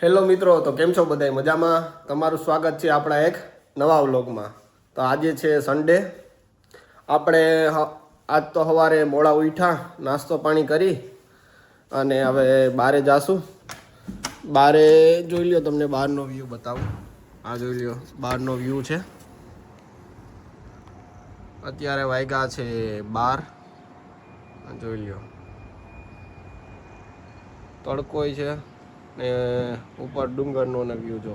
Hello મિત્રો, તો કેમ છો બધા? મજામાં? તમારું સ્વાગત છે આપણા એક નવા વ્લોગમાં. તો આજે છે સન્ડે. આપણે આજ તો સવારે મોડા ઉઠ્યા, નાસ્તો પાણી કરી અને હવે બારે જાશું. બારે જોઈ લ્યો, તમને બહારનો વ્યૂ બતાવું. આ જોઈ લ્યો, બહારનો વ્યૂ છે. અત્યારે વાગ્યા છે 12. જોઈ લ્યો, તડકોય છે ને ઉપર ડુંગરનો ને વ્યૂ જો.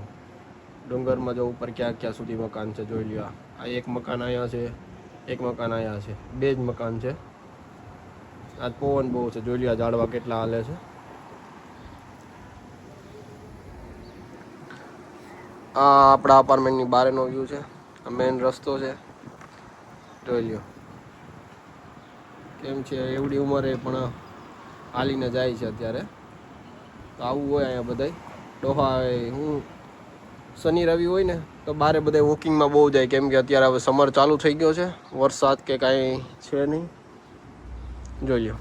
ડુંગરમાં જો ઉપર ક્યાં સુધી મકાન છે જોઈ લ્યો. આ એક મકાન અહીંયા છે, એક મકાન અહીંયા છે, બે જ મકાન છે. આજ પવન બહુ છે, જોઈ લ્યો ઝાડવા કેટલા હાલે છે. આ આપણા અપાર્ટમેન્ટની બહારનો વ્યૂ છે. આ મેઇન રસ્તો છે, જોઈ લ્યો કેમ છે. એવડી ઉંમરે પણ હાલીને જાય છે અત્યારે. તો આવું હોય અહીંયા બધાય ડોહા. હું શનિ રવિ હોય ને તો બારે બધા વોકિંગમાં બહુ જાય, કેમ કે અત્યારે હવે સમર ચાલુ થઈ ગયો છે, વરસાદ કે કાંઈ છે નહીં. જોઈ લો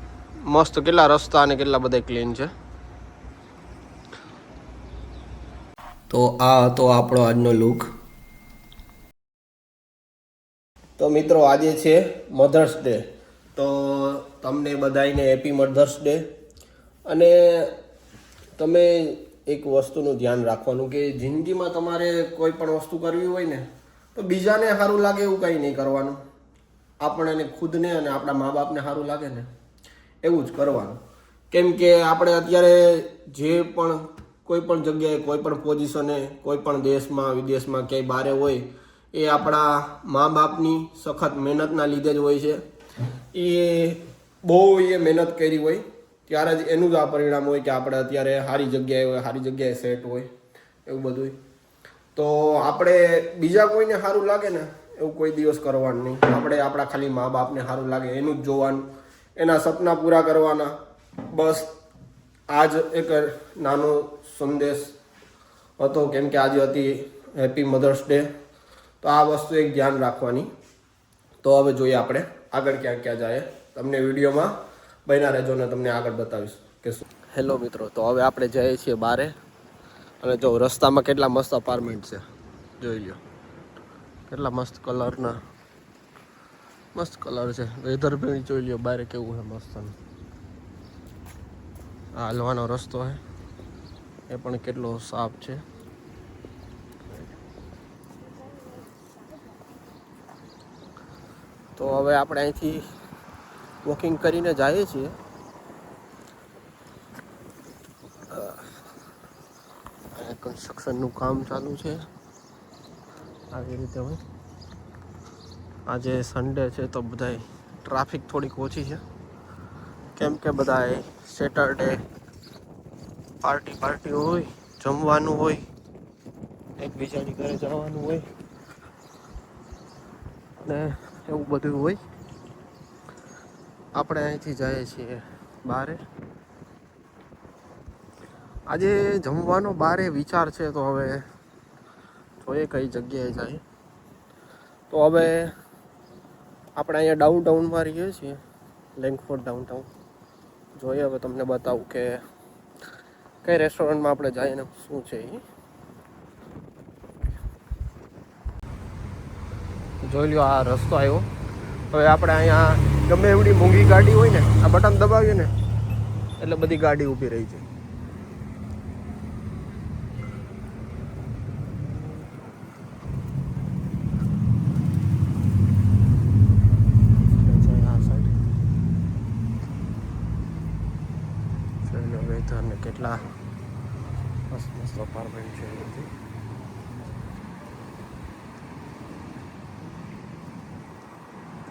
મસ્ત કેટલા રસ્તા અને કેટલા બધા ક્લીન છે. તો આ હતો આપણો આજનો લુક. તો મિત્રો, આજે છે મધર્સ ડે. તો તમને બધાને હેપી મધર્સ ડે. અને તમે એક વસ્તુનું ધ્યાન રાખવાનું કે જિંદગીમાં તમારે કોઈ પણ વસ્તુ કરવી હોય ને તો બીજાને સારું લાગે એવું કંઈ નહીં કરવાનું. આપણને ખુદને અને આપણા મા બાપને સારું લાગે ને એવું જ કરવાનું. કેમ કે આપણે અત્યારે જે પણ કોઈ પણ જગ્યાએ, કોઈ પણ પોઝિશને, કોઈ પણ દેશમાં વિદેશમાં ક્યાંય બારે હોય, એ આપણા મા બાપની સખત મહેનતના લીધે જ હોય છે. એ બહુ મહેનત કરી હોય ત્યારે જ એનું જ આ પરિણામ હોય કે આપણે અત્યારે સારી જગ્યાએ હોય, સારી જગ્યાએ સેટ હોય, એવું બધું. તો આપણે બીજા કોઈને સારું લાગે ને એવું કોઈ દિવસ કરવાનું નહીં. આપણે આપણા ખાલી મા બાપને સારું લાગે એનું જ જોવાનું, એના સપના પૂરા કરવાના. બસ આ જ એક નાનો સંદેશ હતો, કેમ કે આજે હતી હેપી મધર્સ ડે. તો આ વસ્તુ એક ધ્યાન રાખવાની. તો હવે જોઈએ આપણે આગળ ક્યાં ક્યાં જાય. તમને વિડીયોમાં બન્યા રહેજો ને તમને આગળ બતાવીશ કે શું. હેલો મિત્રો, તો હવે આપણે જઈએ છીએ બારે. અને જો રસ્તામાં કેટલા મસ્ત અપાર્ટમેન્ટ છે, જોઈ લો કેટલા મસ્ત કલરના, મસ્ત કલર છે. વેધર બી જોઈ લો બારે કેવું છે મસ્ત. આ હાલવાનો રસ્તો છે, એ પણ કેટલો સાફ છે. તો હવે આપણે અહીંથી વોકિંગ કરીને જઈએ છીએ. કન્સ્ટ્રક્શનનું કામ ચાલુ છે આવી રીતે હોય. આજે સન્ડે છે તો બધાય ટ્રાફિક થોડીક ઓછી છે, કેમ કે બધાય સેટરડે પાર્ટી હોય, જમવાનું હોય, એકબીજાની ઘરે જવાનું હોય ને એવું બધું હોય. આપણે અહીંથી જઈએ છીએ બારે. આજે જમવાનો બારે વિચાર છે, તો હવે જોઈએ કઈ જગ્યાએ જાય. તો હવે આપણે અહીંયા ડાઉનટાઉનમાં રહીએ છીએ, લેન્કફોર્ડ ડાઉનટાઉન. જોઈએ હવે તમને બતાવું કે કઈ રેસ્ટોરન્ટમાં આપણે જઈએ ને શું છે એ. જોઈ લો આ રસ્તો આવ્યો. હવે આપણે અહીંયા ગમે એવડી મોંઘી ગાડી હોય ને, આ બટન દબાવીએ ને એટલે બધી ગાડી ઊભી રહી જાય. વેધર ને કેટલા મસ્ત મસ્ત અપાર્ટમેન્ટ છે.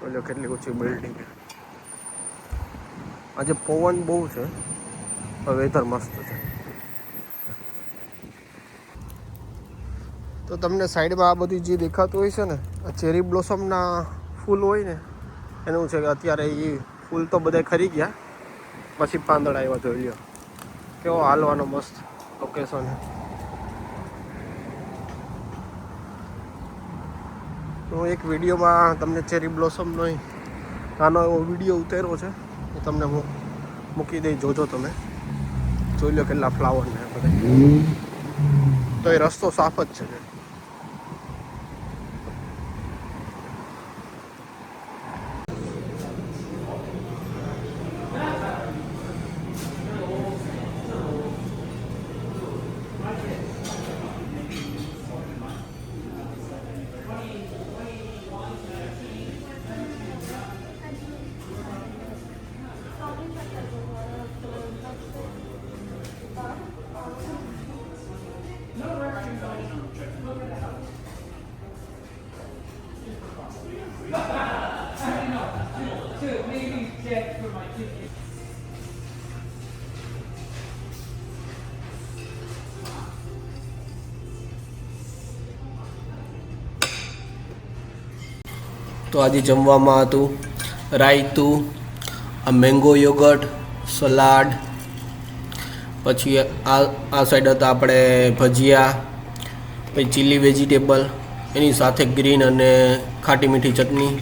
જોઈ લો કેટલી ઊંચી બિલ્ડિંગ. આજે પવન બહુ છે, વેધર મસ્ત છે. તો તમને સાઈડમાં આ બધી જે દેખાતું હોય છે ને, આ ચેરી બ્લોસમના ફૂલ હોય ને એનું છે કે અત્યારે એ ફૂલ તો બધા ખરી ગયા, પછી પાંદડા આવ્યા. જોઈ લો કેવો હાલવાનો મસ્ત લોકેશન. તો એક વિડીયોમાં તમને ચેરી બ્લોસમનો નાનો એવો વિડીયો ઉતાર્યો છે, એ તમને હું મૂકી દઈ, જોજો તમે. જોઈ લો કેટલા ફ્લાવર ને બધા. તો એ રસ્તો સાફ જ છે. તો આજે જમવામાં હતું રાયતું, મેંગો યોગર્ટ, સલાડ, પછી આ સાઈડ હતા આપણે ભજીયા, પછી ચીલી વેજીટેબલ, એની સાથે ગ્રીન અને ખાટી મીઠી ચટણી,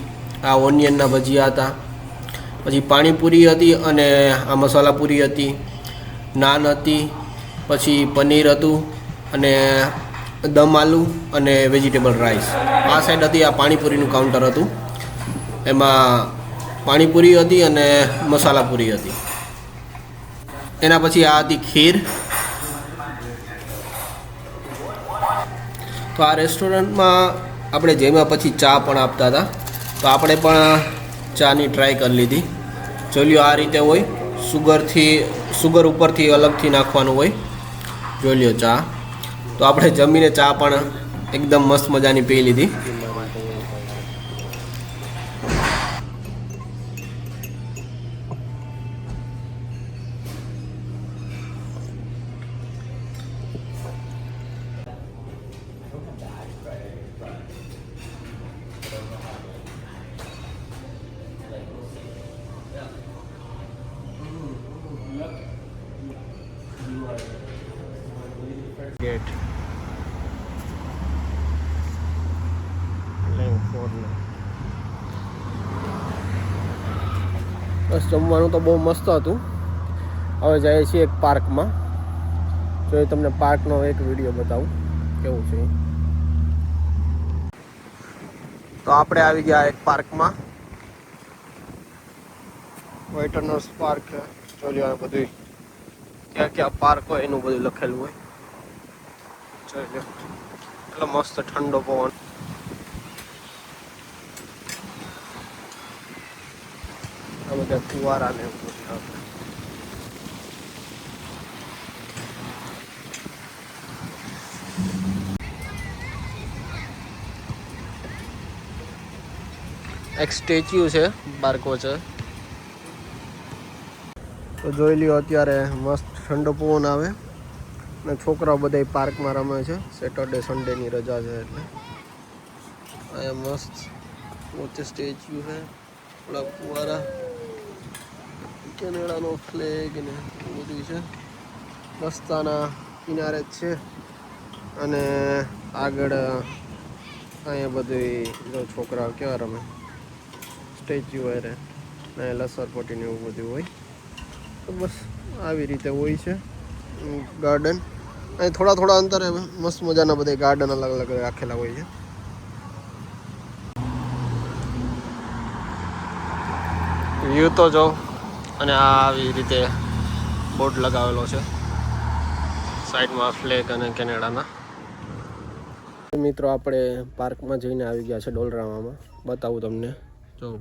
આ ઓનિયનના ભજીયા હતા, પછી પાણીપુરી હતી અને આ મસાલા પૂરી હતી, નાન હતી, પછી પનીર હતું અને દમ આલુ અને વેજીટેબલ રાઈસ. આ સાઈડ હતી આ પાણીપુરીનું કાઉન્ટર હતું, એમાં પાણીપુરી હતી અને મસાલા પૂરી હતી. એના પછી આ હતી ખીર. તો આ રેસ્ટોરન્ટમાં આપણે જેમાં પછી ચા પણ આપતા હતા, તો આપણે પણ ચાની ટ્રાય કરી લીધી. જોઈ લ્યો આ રીતે હોય, સુગર ઉપરથી અલગથી નાખવાનું હોય. જોઈ લ્યો ચા. તો આપણે જમીને ચા પણ એકદમ મસ્ત મજાની પી લીધી. ગેટ બસ જમવાનું તો બહુ મસ્ત હતું. હવે જઈએ છીએ એક પાર્કમાં, જો એ તમને પાર્કનો એક વિડીયો બતાવું કેવું છે. તો આપણે આવી ગયા એક પાર્કમાં, વેટરનર્સ પાર્ક. જોઈ લો બધું ક્યાં ક્યાં પાર્ક હોય એનું બધું લખેલું હોય. જોઈ લો એટલો મસ્ત ઠંડો પવન. આ બધા ફુવારા ને એવું બધું. એક સ્ટેચ્યુ છે, બારકો છે. તો જોઈ લ્યો અત્યારે મસ્ત ઠંડો પવન આવે ને છોકરાઓ બધા પાર્કમાં રમે છે. સેટરડે સન્ડેની રજા છે એટલે. અહીંયા મસ્ત વચ્ચે સ્ટેચ્યુ છે, થોડા ફુવારા, કેનેડાનો ફ્લેગ ને બધું છે. રસ્તાના કિનારે જ છે અને આગળ અહીંયા બધું છોકરાઓ કેવા રમે, સ્ટેચ્યુ હોય ને લસરપટ્ટી ને એવું બધું હોય. તો બસ આવી રીતે હોય છે ગાર્ડન. અહીં થોડા અંતરે મસ્ત મજાના બધા ગાર્ડન અલગ અલગ રાખેલા હોય છે. વ્યૂ તો જો, અને આવી રીતે બોર્ડ લગાવેલો છે સાઈડમાં ફ્લેગ અને કેનેડાના. મિત્રો આપણે પાર્કમાં જઈને આવી ગયા છે ડોલરામામાં. બતાવું તમને, જો આ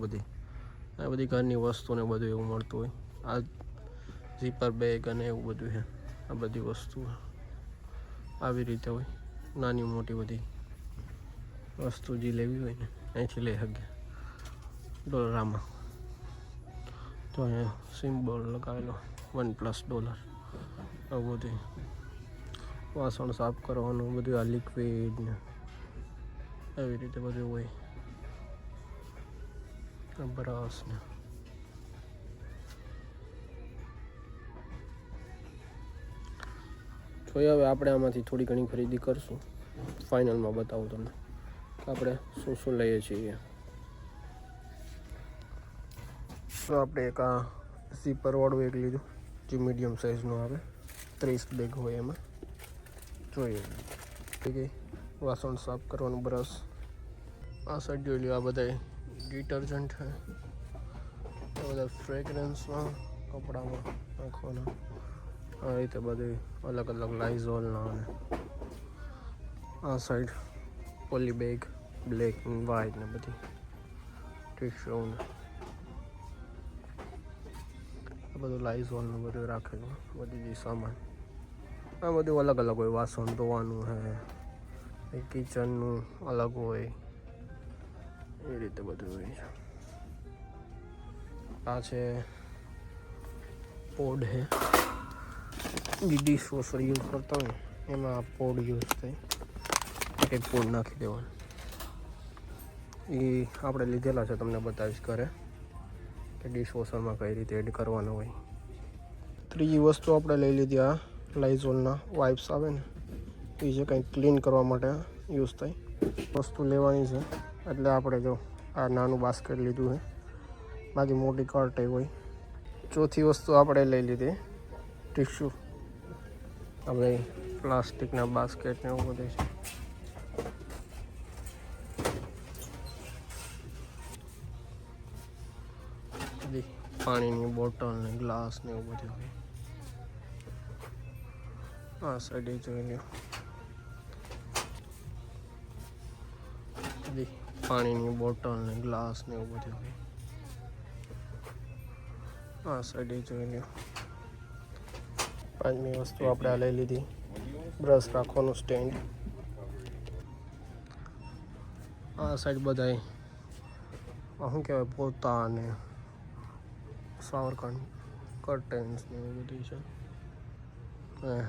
બધી ઘરની વસ્તુ ને બધું એવું મળતું હોય. આ ઝીપર બેગ અને એવું બધું છે. આ બધી વસ્તુ આવી રીતે હોય, નાની મોટી બધી વસ્તુ જે લેવી હોય ને અહીંથી લઈ શકે ડોલરામાં. તો અહીંયા સિમ્બોલ લગાવેલો $1+. આવું બધું વાસણ સાફ કરવાનું બધું, આ લિક્વિડ ને એવી રીતે બધું હોય. બ્રશ ને જોઈએ. હવે આપણે આમાંથી થોડી ઘણી ખરીદી કરશું. ફાઇનલમાં બતાવું તમને કે આપણે શું શું લઈએ છીએ. તો આપણે એક આ ઝીપર વાળું એક લીધું, જે મીડિયમ સાઇઝનું આવે. 30 બેગ હોય એમાં. જોઈએ વાસણ સાફ કરવાનું બ્રશ. આ સાઈડ જોઈ લો, આ બધા ડિટર્જન્ટ છે, આ બધા ફ્રેગ્રન્સમાં કપડામાં નાખવાના. આ રીતે બધી અલગ અલગ લાઇઝોલના. અને આ side poly bag black and white ને બધી ટીશ્યુ ને આ બધું લાઇઝોલનું બધું રાખેલું, બધી જે સામાન. આ બધું અલગ અલગ હોય, વાસણ ધોવાનું છે, કિચનનું અલગ હોય, એ રીતે બધું હોય છે. આ છે પોડ છે, જે ડિશવોશર યુઝ કરતા હોય એમાં આ પોડ યુઝ થાય. એક પોડ નાખી દેવાનું. એ આપણે લીધેલા છે, તમને બતાવીશ ઘરે કે ડિશવોશરમાં કઈ રીતે એડ કરવાનું હોય. ત્રીજી વસ્તુ આપણે લઈ લીધી આ લાઇઝોલના વાઇપ્સ આવે ને, એ જે કંઈ ક્લીન કરવા માટે યુઝ થાય વસ્તુ લેવાની છે. એટલે આપણે જો આ નાનું બાસ્કેટ લીધું છે, બાકી મોટી કાર્ટ હોય. ચોથી વસ્તુ આપણે લઈ લીધી ટીશ્યુ. આપણે પ્લાસ્ટિકના બાસ્કેટ ને એવું બધું છે. બધી પાણીની બોટલ ને ગ્લાસ ને એવું બધું હોય. આ સાઈડે જોઈ લો, બધી પાણીની બોટલ ને ગ્લાસ ને એવું બધું હોય. આ સાઈડે જોઈ લો. પાંચમી વસ્તુ આપણે આ લઈ લીધી, બ્રશ રાખવાનું સ્ટેન્ડ. આ સાઈડ બધાય શું કહેવાય, પોતા અને શાવર કર્ટન્સ ને એવું બધું છે,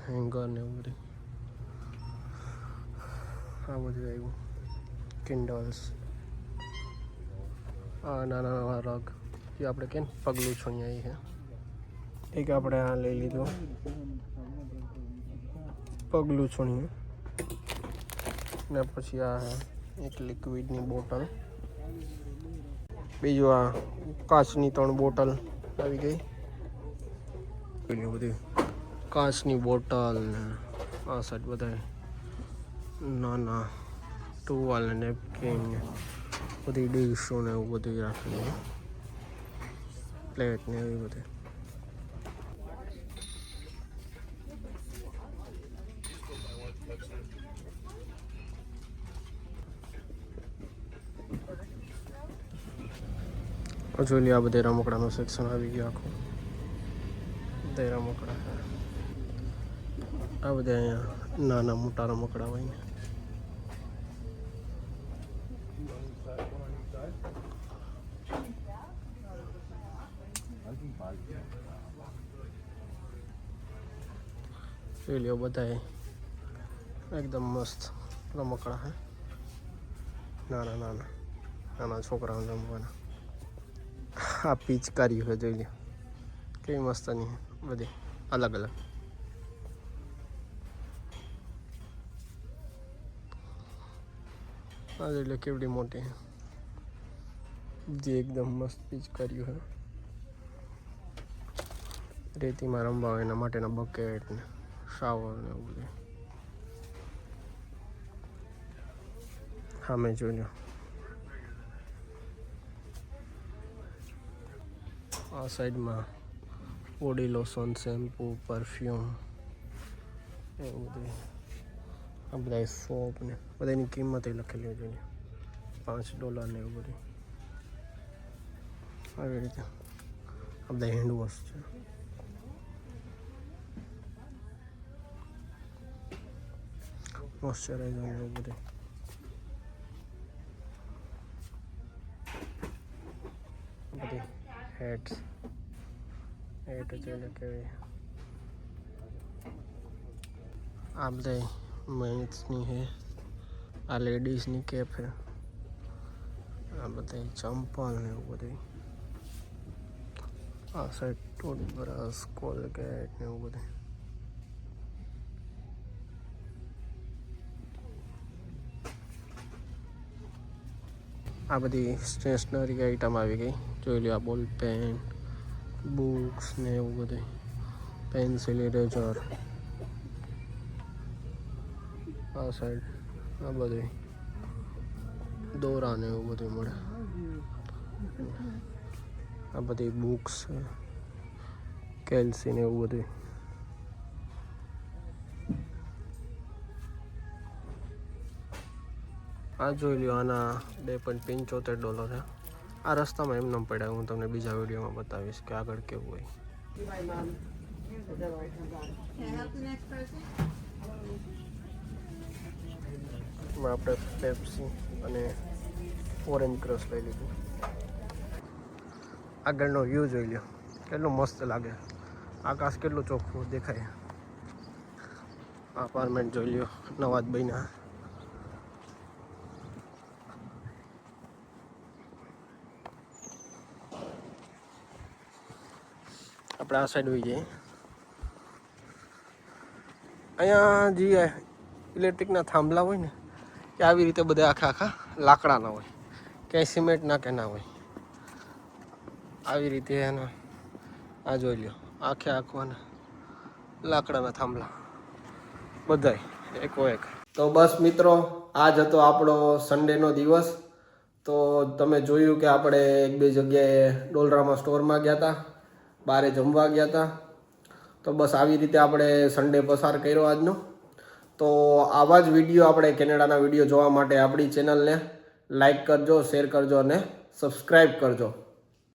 હેંગર ને એવું બધું. આ બધું આવ્યું, કિન્ડલ્સ. આ નાના નાના રગ જે આપણે કેમ પગલું છોડીએ છે. એક આપણે આ લઈ લીધું પગલું છોડીએ. ને પછી આ એક લિક્વિડની બોટલ. બીજું આ કાચની 3 બોટલ આવી ગઈ. પેલી બધી કાચની બોટલ ને આ સાઈડ બધા નાના ટુવાલ ને નેપકિન ને બધી ડીશો ને એવું બધું રાખેલું, પ્લેટ ને એવી બધી. જોઈ લો, આ બધા રમકડાનું સેક્શન આવી ગયું આખું. બધા રમકડા, આ બધા અહીંયા નાના મોટા રમકડા હોય ને. જોઈ લો, બધા એકદમ મસ્ત રમકડા હે, નાના નાના નાના છોકરાઓને રમવાના. આ પિચકારી હોય, જોઈ લો કેવી મસ્તની બધી અલગ અલગ. આ જોઈ લો કેવડી મોટી, જે એકદમ મસ્ત પિચકારી હોય. રેતીમાં રમવા હોય એના માટેના બકેટ ને શાવર ને એવું બધું. હા, મેં જોઈ લો. આ સાઈડમાં બોડી લોશન, શેમ્પૂ, પરફ્યુમ એવું બધું. આ બધા સોપ ને બધાની કિંમત લખેલી હોય, જોઈએ $5 ને એવું બધું. આવી રીતે આ બધા હેન્ડ વોશ છે. મોઇશ્ચરાઇઝર એવું બધું. બધી હેટ્સ જોઈને કેવી. આ બધા મેન્સની છે, આ લેડીઝની કેપ છે, આ બધા ચંપલ ને એવું બધું. આ સાઈડ ટૂથબ્રશ, કોલગેટ ને એવું બધું. આ બધી સ્ટેશનરી આઈટમ આવી ગઈ. જોઈ લો, આ બોલ પેન, બુક્સ ને એવું બધું, પેન્સિલ, ઇરેઝર. આ સાઈડ આ બધું દોરા ને એવું બધું મળે. આ બધી બુક્સ કેલ્સી ને એવું બધું. આ જોઈ લ્યો, આના $2.75 છે. આ રસ્તામાં એમ ન પડ્યા, હું તમને બીજા વિડીયોમાં બતાવીશ કે આગળ કેવું હોય. આપણે પેપ્સી અને ઓરેન્જ ક્રશ લઈ લીધું. આગળનો વ્યૂ જોઈ લ્યો, કેટલું મસ્ત લાગે. આકાશ કેટલું ચોખ્ખું દેખાય. અપાર્ટમેન્ટ જોઈ લ્યો, નવા જ બન્યા. આપણે આ સાઈડ હોઈ જઈએ. અહીંયા જે ઇલેક્ટ્રિકના થાંભલા હોય ને એ આવી રીતે બધા આખા લાકડાના હોય, ક્યાંય સિમેન્ટ ના કે ના હોય. આવી રીતે એના આ જોઈ લ્યો, આખું લાકડાના થાંભલા બધાય એકો એક. તો બસ મિત્રો, આજ હતો આપણો સન્ડેનો દિવસ. તો તમે જોયું કે આપણે એક બે જગ્યાએ ડોલરામાં સ્ટોરમાં ગયા હતા, બહારે જમવા ગયા હતા. તો બસ આવી રીતે આપણે સન્ડે પસાર કર્યો આજનો. તો આવા જ વિડીયો આપણે કેનેડાના વિડીયો જોવા માટે આપણી ચેનલને લાઈક કરજો, શેર કરજો અને સબસ્ક્રાઈબ કરજો.